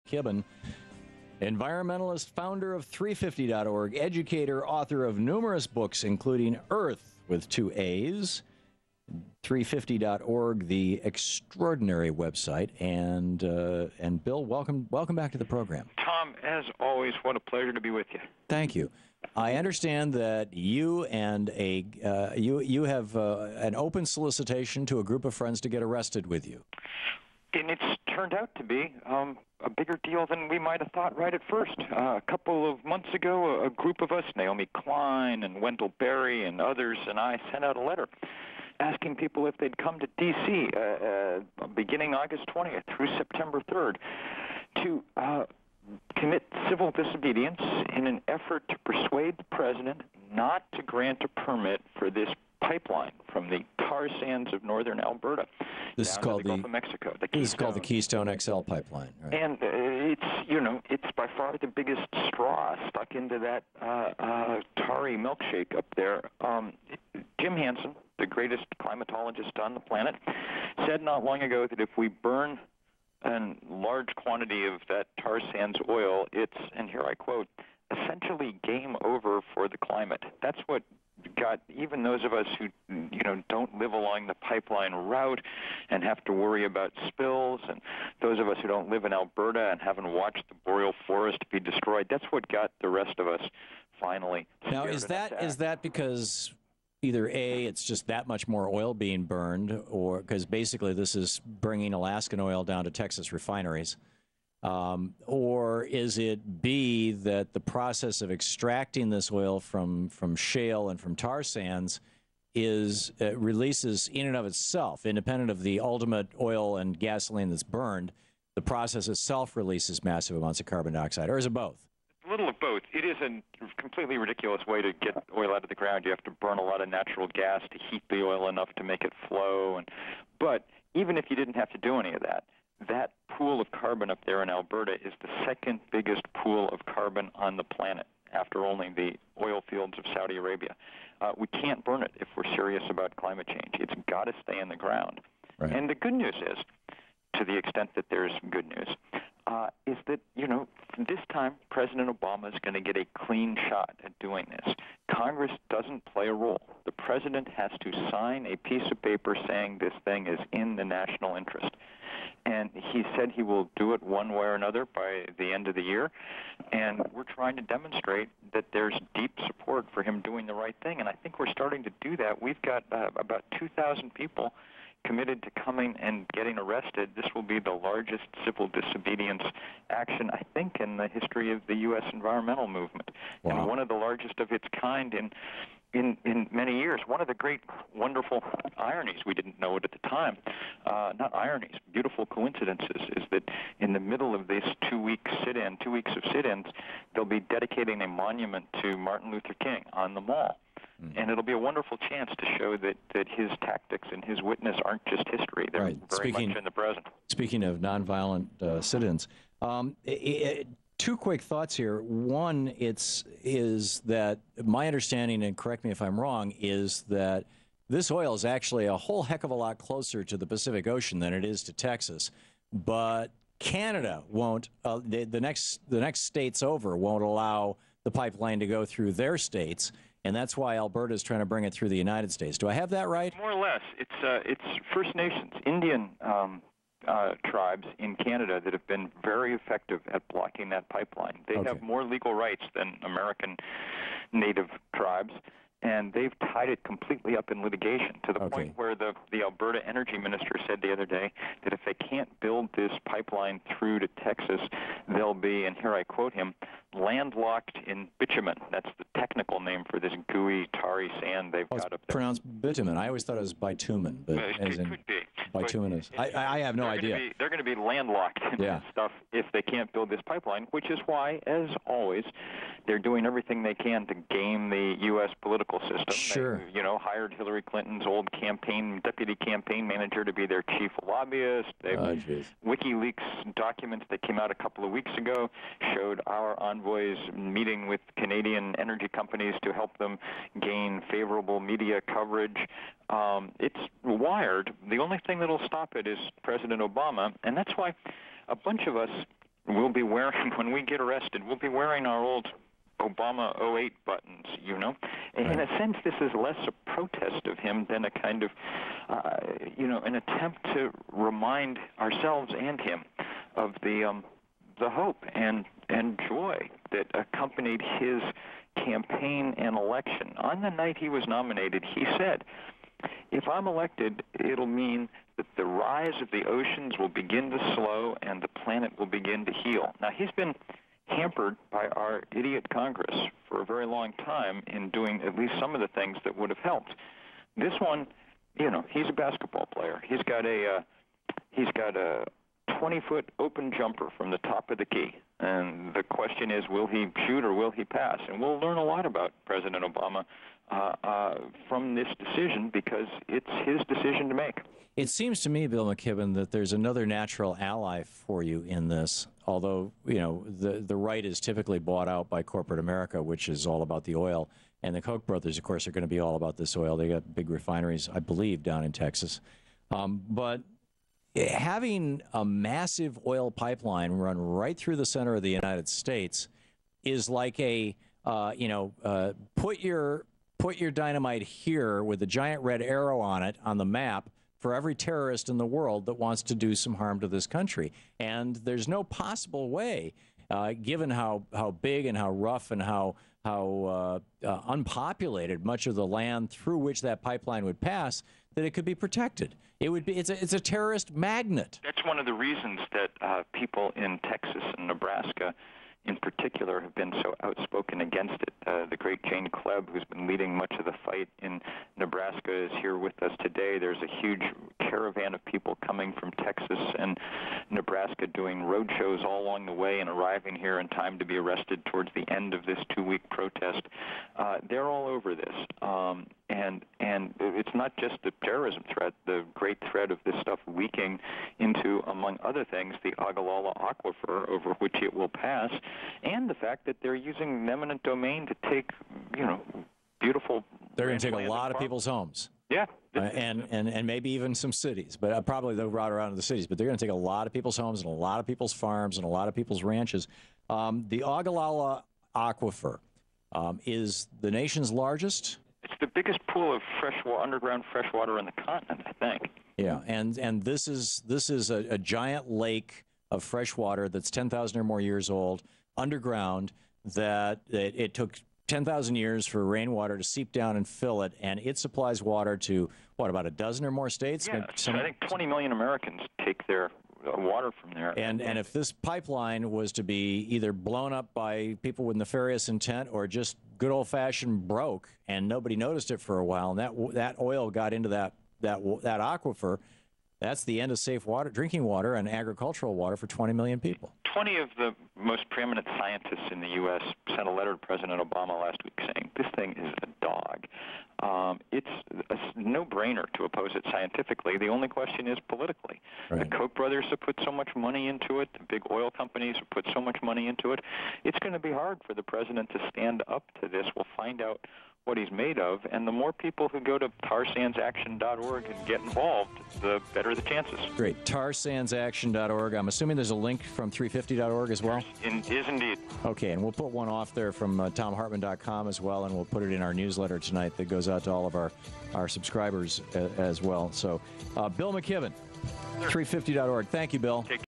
Kibben, environmentalist, founder of 350.org, educator, author of numerous books, including Earth with 2 A's, 350.org, the extraordinary website. And Bill, welcome back to the program. Tom, as always, what a pleasure to be with you. Thank you. I understand that you and you have an open solicitation to a group of friends to get arrested with you. And it's turned out to be a bigger deal than we might have thought right at first. A couple of months ago, a group of us, Naomi Klein and Wendell Berry and others, and I sent out a letter asking people if they'd come to D.C. Beginning August 20th through September 3rd to commit civil disobedience in an effort to persuade the president not to grant a permit for this pipeline from the tar sands of northern Alberta this down is called to the Gulf of Mexico. This is called the Keystone XL pipeline. Right? And it's by far the biggest straw stuck into that tarry milkshake up there. Jim Hansen, the greatest climatologist on the planet, said not long ago that if we burn a large quantity of that tar sands oil, it's, and here I quote, essentially game over for the climate. That's what got even those of us who don't live along the pipeline route and have to worry about spills, and those of us who don't live in Alberta and haven't watched the boreal forest be destroyed. That's what got the rest of us finally. Now, is that because either A, it's just that much more oil being burned, or because basically this is bringing Alaskan oil down to Texas refineries? Or is it B, that the process of extracting this oil from shale and from tar sands releases in and of itself, independent of the ultimate oil and gasoline that's burned, the process itself releases massive amounts of carbon dioxide? Or is it both? A little of both. It is a completely ridiculous way to get oil out of the ground. You have to burn a lot of natural gas to heat the oil enough to make it flow. But even if you didn't have to do any of that, that pool of carbon up there in Alberta is the second biggest pool of carbon on the planet, after only the oil fields of Saudi Arabia. We can't burn it if we're serious about climate change. It's got to stay in the ground. Right. And the good news is, to the extent that there's good news, is that, this time President Obama is going to get a clean shot at doing this. Congress doesn't play a role. The president has to sign a piece of paper saying this thing is in the national interest. And he said he will do it one way or another by the end of the year. And we're trying to demonstrate that there's deep support for him doing the right thing. And I think we're starting to do that. We've got about 2,000 people committed to coming and getting arrested. This will be the largest civil disobedience action, I think, in the history of the U.S. environmental movement. Wow. And one of the largest of its kind in many years. One of the great, wonderful ironies, we didn't know it at the time, not ironies, beautiful coincidences, is that in the middle of this 2 weeks of sit-ins, they'll be dedicating a monument to Martin Luther King on the Mall. And it'll be a wonderful chance to show that his tactics and his witness aren't just history. They're very much in the present. Speaking of nonviolent sit-ins, two quick thoughts here. One, is that my understanding, and correct me if I'm wrong, is that this oil is actually a whole heck of a lot closer to the Pacific Ocean than it is to Texas. But Canada won't, the next states over won't allow the pipeline to go through their states. And that's why Alberta is trying to bring it through the United States. Do I have that right? More or less. It's First Nations, Indian tribes in Canada that have been very effective at blocking that pipeline. They have more legal rights than American native tribes, and they've tied it completely up in litigation to the point where the Alberta energy minister said the other day that if they can't build this pipeline through to Texas, they'll be, and here I quote him, landlocked in bitumen. That's the technical name for this gooey, tarry sand they've got up there. Pronounced bitumen. I always thought it was bitumen. But it could be. Bituminous. I have no idea. They're going to be landlocked in that stuff if they can't build this pipeline, which is why, as always, they're doing everything they can to game the U.S. political system. Sure. They, hired Hillary Clinton's old deputy campaign manager to be their chief lobbyist. WikiLeaks documents that came out a couple of weeks ago showed our envoys meeting with Canadian energy companies to help them gain favorable media coverage. It's wired. The only thing that'll stop it is President Obama, and that's why a bunch of us we'll be wearing, when we get arrested, we'll be wearing our old Obama '08 buttons, you know. And in a sense, this is less a protest of him than a kind of, an attempt to remind ourselves and him of the hope and joy that accompanied his campaign and election. On the night he was nominated, he said, if I'm elected, it'll mean that the rise of the oceans will begin to slow and the planet will begin to heal. Now, he's been hampered by our idiot Congress for a very long time in doing at least some of the things that would have helped. This one, he's a basketball player. He's got a 20-foot open jumper from the top of the key. And the question is, will he shoot or will he pass? And we'll learn a lot about President Obama from this decision because it's his decision to make. It seems to me, Bill McKibben, that there's another natural ally for you in this, although, the right is typically bought out by corporate America, which is all about the oil. And the Koch brothers, of course, are going to be all about this oil. They got big refineries, I believe, down in Texas. But having a massive oil pipeline run right through the center of the United States is like a, put your dynamite here with a giant red arrow on it on the map for every terrorist in the world that wants to do some harm to this country. And there's no possible way, given how big and how rough and how unpopulated much of the land through which that pipeline would pass, that it could be protected. It's a terrorist magnet. That's one of the reasons that people in Texas and Nebraska in particular have been so outspoken against it. The great Jane Klebb, who's been leading much of the fight in Nebraska, is here with us today. There's a huge caravan of people coming from Texas and Nebraska doing road shows all along the way and arriving here in time to be arrested towards the end of this 2-week protest. They're all over this. And it's not just the terrorism threat, the great threat of this stuff leaking into, among other things, the Ogallala Aquifer over which it will pass, and the fact that they're using eminent domain to take, beautiful... They're going to take a lot of people's homes. Yeah. And maybe even some cities, but probably they'll route around to the cities. But they're going to take a lot of people's homes and a lot of people's farms and a lot of people's ranches. The Ogallala Aquifer is the nation's largest. It's the biggest pool of underground fresh water on the continent, I think. Yeah, and this is a giant lake of fresh water that's 10,000 or more years old, underground, that it took 10,000 years for rainwater to seep down and fill it, and it supplies water to, about a dozen or more states? Yeah, I think 20 million Americans take their water from there. And if this pipeline was to be either blown up by people with nefarious intent or just good old-fashioned broke and nobody noticed it for a while, and that oil got into that aquifer, that's the end of safe water, drinking water and agricultural water for 20 million people. 20 of the most preeminent scientists in the U.S. sent a letter to President Obama last week saying this thing is a dog. It's a no-brainer to oppose it scientifically. The only question is politically. Right. The Koch brothers have put so much money into it. The big oil companies have put so much money into it. It's going to be hard for the president to stand up to this. We'll find out what he's made of, and the more people who go to tarsandsaction.org and get involved, the better the chances. Great. tarsandsaction.org. I'm assuming there's a link from 350.org as well? It is indeed. Okay, and we'll put one off there from TomHartman.com as well, and we'll put it in our newsletter tonight that goes out to all of our subscribers as well. So, Bill McKibben, 350.org. Thank you, Bill. Take care.